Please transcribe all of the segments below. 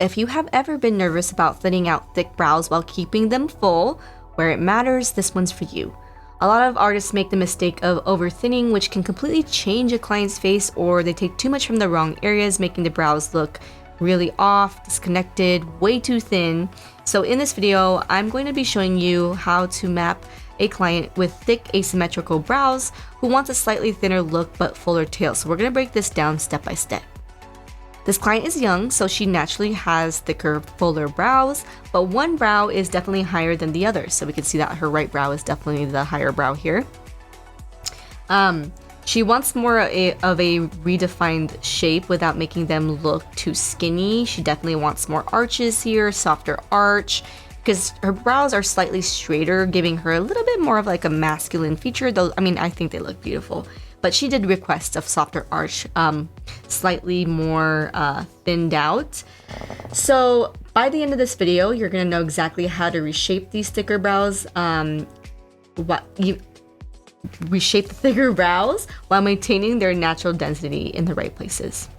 If you have ever been nervous about thinning out thick brows while keeping them full, where it matters, this one's for you. A lot of artists make the mistake of over-thinning, which can completely change a client's face, or they take too much from the wrong areas, making the brows look really off, disconnected, way too thin. So in this video, I'm going to be showing you how to map a client with thick asymmetrical brows who wants a slightly thinner look but fuller tail. So we're going to break this down step by step. This client is young, so she naturally has thicker, fuller brows, but one brow is definitely higher than the other. So we can see that her right brow is definitely the higher brow here. She wants more of a redefined shape without making them look too skinny. She definitely wants more arches here, softer arch, because her brows are slightly straighter, giving her a little bit more of like a masculine feature, though, I mean, I think they look beautiful. But she did request a softer arch, slightly more thinned out. So by the end of this video, you're gonna know exactly how to reshape these thicker brows, reshape the thicker brows while maintaining their natural density in the right places.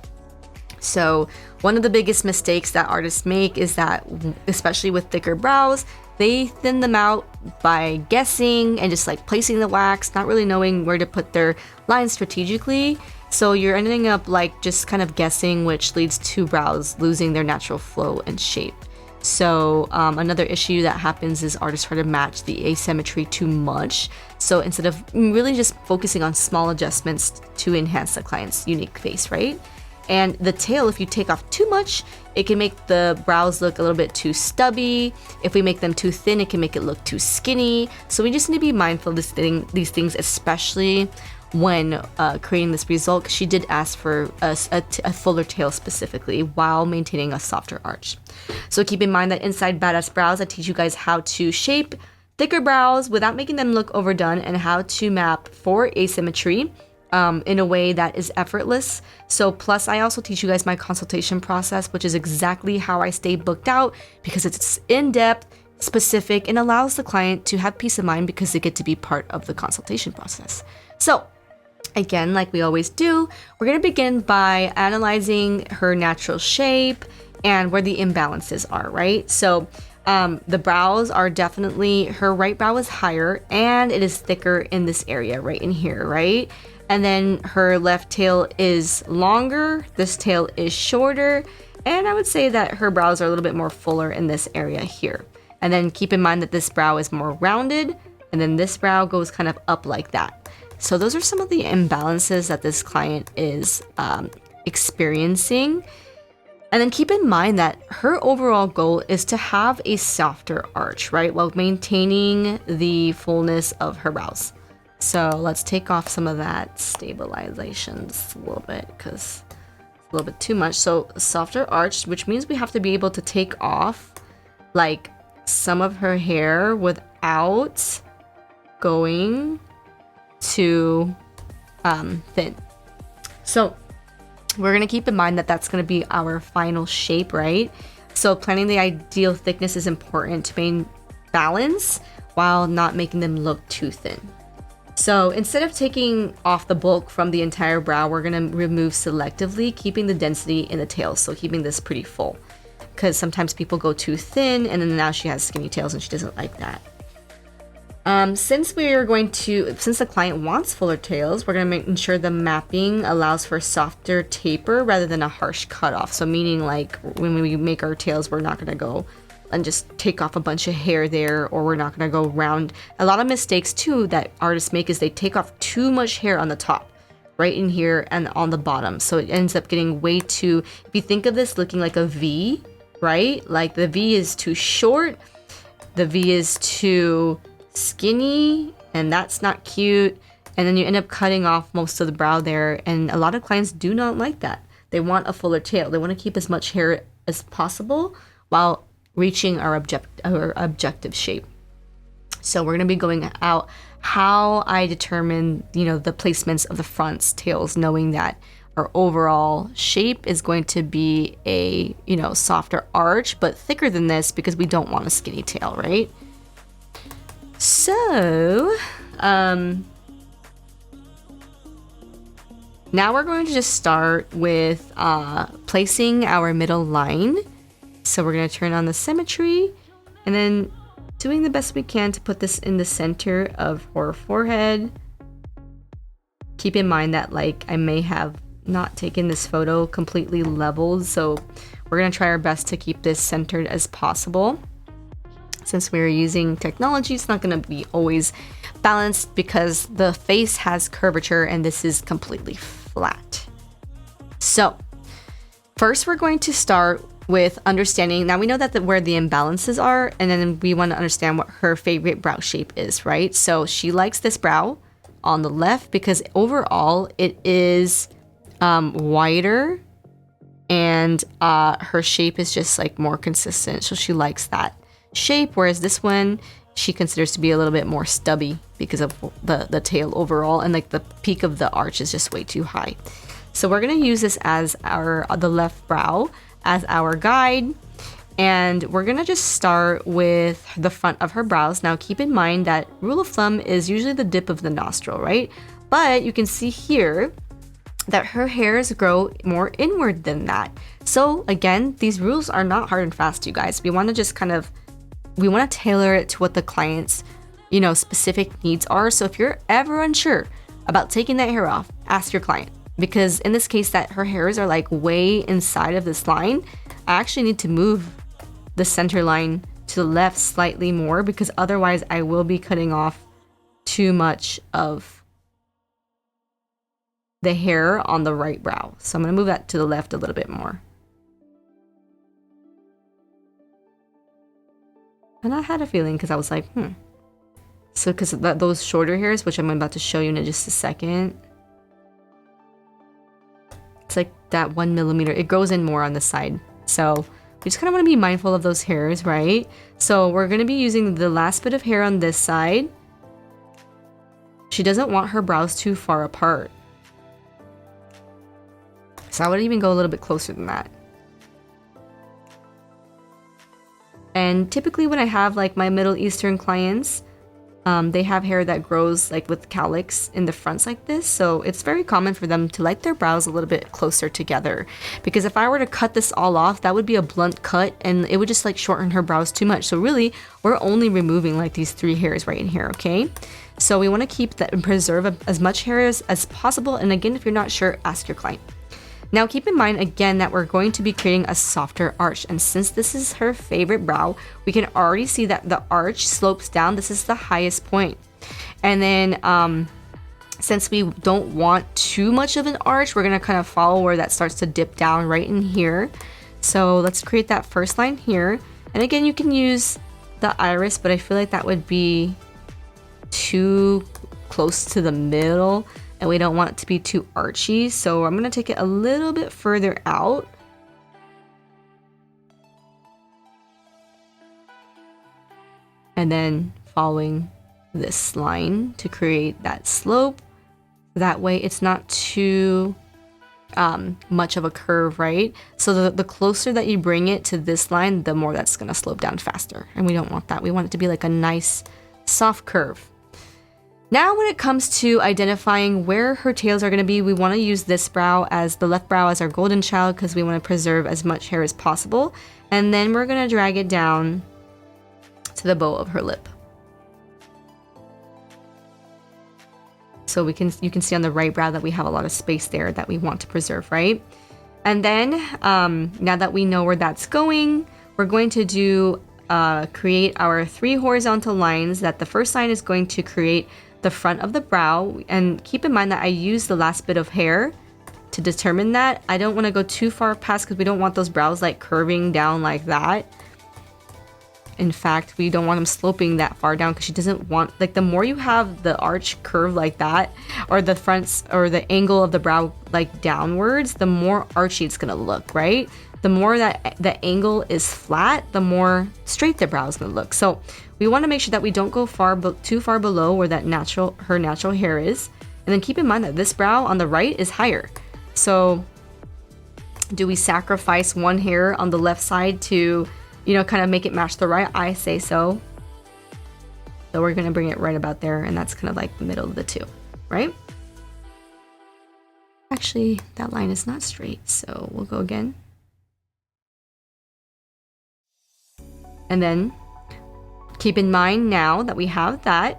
So one of the biggest mistakes that artists make is that, especially with thicker brows, they thin them out by guessing and just like placing the wax, not really knowing where to put their lines strategically. So you're ending up like just kind of guessing, which leads to brows losing their natural flow and shape. So another issue that happens is artists try to match the asymmetry too much. So instead of really just focusing on small adjustments to enhance the client's unique face, right? And the tail, if you take off too much, it can make the brows look a little bit too stubby. If we make them too thin, it can make it look too skinny. So we just need to be mindful of these things, especially when creating this result. She did ask for a fuller tail specifically while maintaining a softer arch. So keep in mind that inside Badass Brows, I teach you guys how to shape thicker brows without making them look overdone and how to map for asymmetry in a way that is effortless. So plus I also teach you guys my consultation process, which is exactly how I stay booked out because it's in-depth, specific, and allows the client to have peace of mind because they get to be part of the consultation process. So again, like we always do, we're going to begin by analyzing her natural shape and where the imbalances are, right? So the brows are definitely, her right brow is higher and it is thicker in this area right in here, right? And then her left tail is longer, this tail is shorter, and I would say that her brows are a little bit more fuller in this area here. And then keep in mind that this brow is more rounded, and then this brow goes kind of up like that. So those are some of the imbalances that this client is experiencing. And then keep in mind that her overall goal is to have a softer arch, right? While maintaining the fullness of her brows. So let's take off some of that stabilization just a little bit because it's a little bit too much. So softer arch, which means we have to be able to take off like some of her hair without going too thin. So we're going to keep in mind that that's going to be our final shape, right? So planning the ideal thickness is important to maintain balance while not making them look too thin. So instead of taking off the bulk from the entire brow, we're going to remove selectively, keeping the density in the tail. So keeping this pretty full because sometimes people go too thin and then now she has skinny tails and she doesn't like that. Since the client wants fuller tails, we're going to ensure the mapping allows for a softer taper rather than a harsh cutoff. So meaning like when we make our tails, we're not going to go and just take off a bunch of hair there, or we're not going to go round. A lot of mistakes too that artists make is they take off too much hair on the top, right in here and on the bottom. So it ends up getting way too, if you think of this looking like a V, right? Like the V is too short, the V is too skinny, and that's not cute. And then you end up cutting off most of the brow there. And a lot of clients do not like that. They want a fuller tail. They want to keep as much hair as possible while reaching our objective shape. So we're going to be going out how I determine, the placements of the fronts, tails, knowing that our overall shape is going to be a, softer arch, but thicker than this because we don't want a skinny tail, right? So, now we're going to just start with placing our middle line. So we're going to turn on the symmetry and then doing the best we can to put this in the center of her forehead. Keep in mind that like I may have not taken this photo completely leveled, so we're going to try our best to keep this centered as possible. Since we're using technology, it's not going to be always balanced because the face has curvature and this is completely flat. So first we're going to start with understanding, now we know that where the imbalances are, and then we want to understand what her favorite brow shape is, right? So she likes this brow on the left because overall it is wider and her shape is just like more consistent. So she likes that shape, whereas this one she considers to be a little bit more stubby because of the tail overall, and like the peak of the arch is just way too high. So we're going to use this as the left brow as our guide, and we're going to just start with the front of her brows. Now keep in mind that rule of thumb is usually the dip of the nostril, right? But you can see here that her hairs grow more inward than that. So again, these rules are not hard and fast, you guys. We want to just we want to tailor it to what the client's, specific needs are. So if you're ever unsure about taking that hair off, ask your client. Because in this case that her hairs are like way inside of this line, I actually need to move the center line to the left slightly more, because otherwise I will be cutting off too much of the hair on the right brow. So I'm going to move that to the left a little bit more. And I had a feeling, because I was like, So because those shorter hairs, which I'm about to show you in just a second, it's like that 1 millimeter, it grows in more on the side. So we just kind of want to be mindful of those hairs, right? So we're going to be using the last bit of hair on this side. She doesn't want her brows too far apart, so I would even go a little bit closer than that. And typically when I have like my Middle Eastern clients, they have hair that grows like with cowlicks in the fronts like this. So it's very common for them to like their brows a little bit closer together. Because if I were to cut this all off, that would be a blunt cut and it would just like shorten her brows too much. So really, we're only removing like these 3 hairs right in here, okay? So we want to keep that and preserve as much hair as possible. And again, if you're not sure, ask your client. Now keep in mind again that we're going to be creating a softer arch, and since this is her favorite brow, we can already see that the arch slopes down. This is the highest point. And then since we don't want too much of an arch, we're going to kind of follow where that starts to dip down right in here. So let's create that first line here. And again, you can use the iris, but I feel like that would be too close to the middle, and we don't want it to be too archy. So I'm going to take it a little bit further out. And then following this line to create that slope. That way it's not too much of a curve, right? So the closer that you bring it to this line, the more that's going to slope down faster. And we don't want that. We want it to be like a nice soft curve. Now when it comes to identifying where her tails are going to be, we want to use this brow as the left brow as our golden child, because we want to preserve as much hair as possible. And then we're going to drag it down to the bow of her lip. So you can see on the right brow that we have a lot of space there that we want to preserve, right? And then now that we know where that's going, we're going to do create our 3 horizontal lines. That the first line is going to create the front of the brow, and keep in mind that I use the last bit of hair to determine that. I don't want to go too far past because we don't want those brows like curving down like that. In fact, we don't want them sloping that far down because she doesn't want, like, the more you have the arch curve like that, or the fronts or the angle of the brow like downwards, the more archy it's gonna look, right? The more that the angle is flat, the more straight the brow is gonna look. So we want to make sure that we don't go too far below where that her natural hair is. And then keep in mind that this brow on the right is higher. So do we sacrifice 1 hair on the left side to, kind of make it match the right? I say so. So we're going to bring it right about there, and that's kind of like the middle of the 2, right? Actually, that line is not straight, so we'll go again. And then keep in mind now that we have that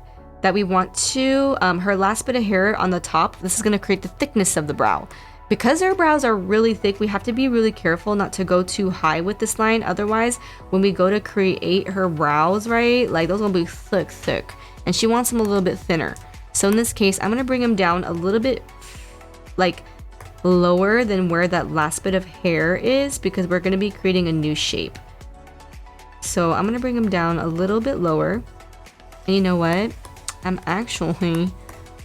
we want to, her last bit of hair on the top, this is going to create the thickness of the brow. Because our brows are really thick, we have to be really careful not to go too high with this line. Otherwise, when we go to create her brows, right, like those will be thick. And she wants them a little bit thinner. So in this case, I'm going to bring them down a little bit like lower than where that last bit of hair is, because we're going to be creating a new shape. So I'm going to bring them down a little bit lower. And you know what? I'm actually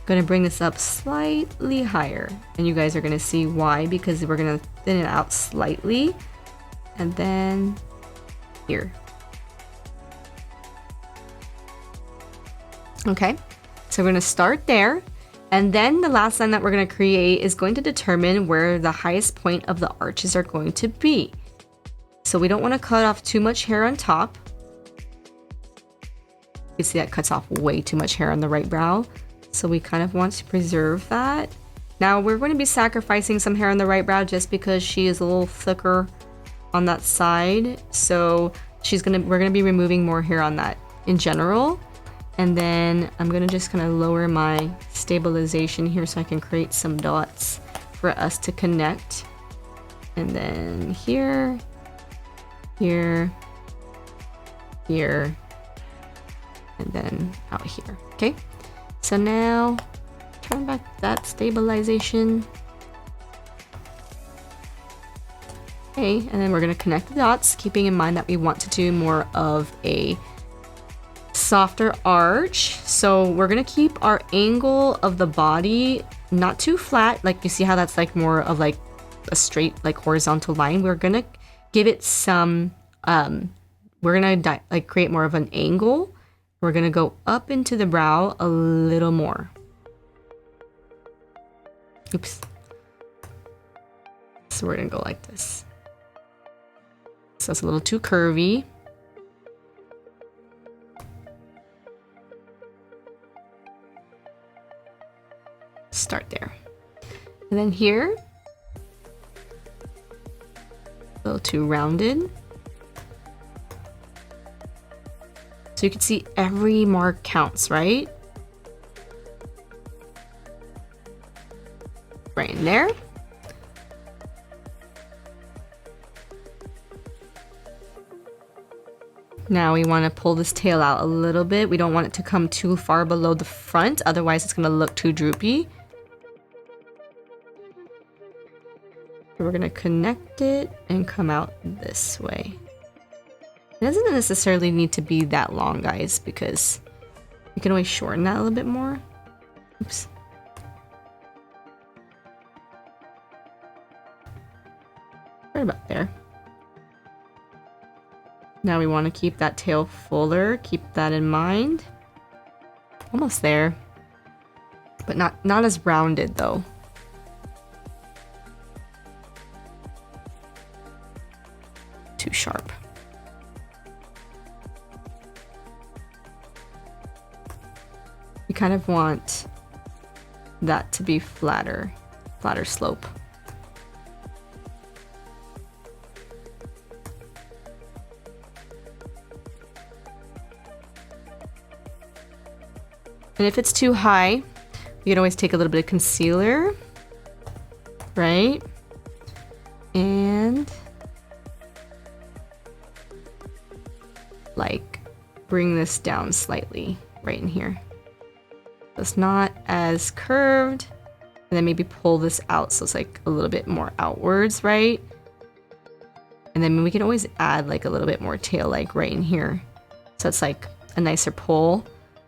going to bring this up slightly higher. And you guys are going to see why, because we're going to thin it out slightly. And then here. Okay, so we're going to start there. And then the last line that we're going to create is going to determine where the highest point of the arches are going to be. So we don't want to cut off too much hair on top. You see that cuts off way too much hair on the right brow. So we kind of want to preserve that. Now we're going to be sacrificing some hair on the right brow just because she is a little thicker on that side. So we're going to be removing more hair on that in general. And then I'm going to just kind of lower my stabilization here so I can create some dots for us to connect. And then here, here, here, and then out here. Okay, so now turn back that stabilization. Okay, and then we're going to connect the dots, keeping in mind that we want to do more of a softer arch. So we're gonna keep our angle of the body not too flat, like you see how that's like more of like a straight like horizontal line. We're gonna give it some we're gonna like create more of an angle. We're gonna go up into the brow a little more. Oops. So we're gonna go like this. So it's a little too curvy. Start there. And then here, a little too rounded. So you can see every mark counts, right? Right in there. Now we want to pull this tail out a little bit. We don't want it to come too far below the front, otherwise it's going to look too droopy. So we're going to connect it and come out this way. It doesn't necessarily need to be that long, guys, because you can always shorten that a little bit more. Oops. Right about there. Now we want to keep that tail fuller, keep that in mind. Almost there, but not as rounded though. Too sharp. You kind of want that to be flatter slope. And if it's too high, you can always take a little bit of concealer, right? And like bring this down slightly right in here. So it's not as curved. And then maybe pull this out so it's like a little bit more outwards, right? And then we can always add like a little bit more tail like right in here. So it's like a nicer pull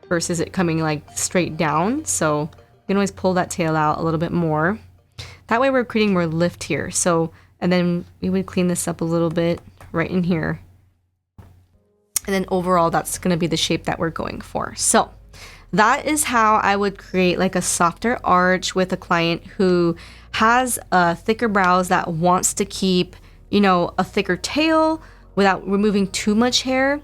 versus it coming like straight down. So you can always pull that tail out a little bit more. That way we're creating more lift here. So, and then we would clean this up a little bit right in here. And then overall, that's gonna be the shape that we're going for. So that is how I would create like a softer arch with a client who has thicker brows that wants to keep, you know, a thicker tail without removing too much hair.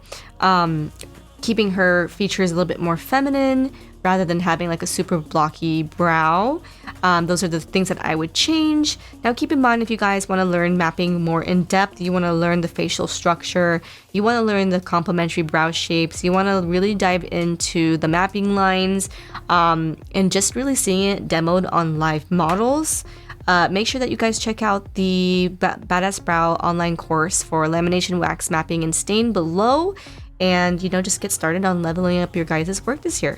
Keeping her features a little bit more feminine, rather than having like a super blocky brow. Those are the things that I would change. Now keep in mind, if you guys want to learn mapping more in depth, you want to learn the facial structure, you want to learn the complementary brow shapes, you want to really dive into the mapping lines, and just really seeing it demoed on live models. Make sure that you guys check out the Badass Brow online course for lamination, wax, mapping, and stain below. And, just get started on leveling up your guys' work this year.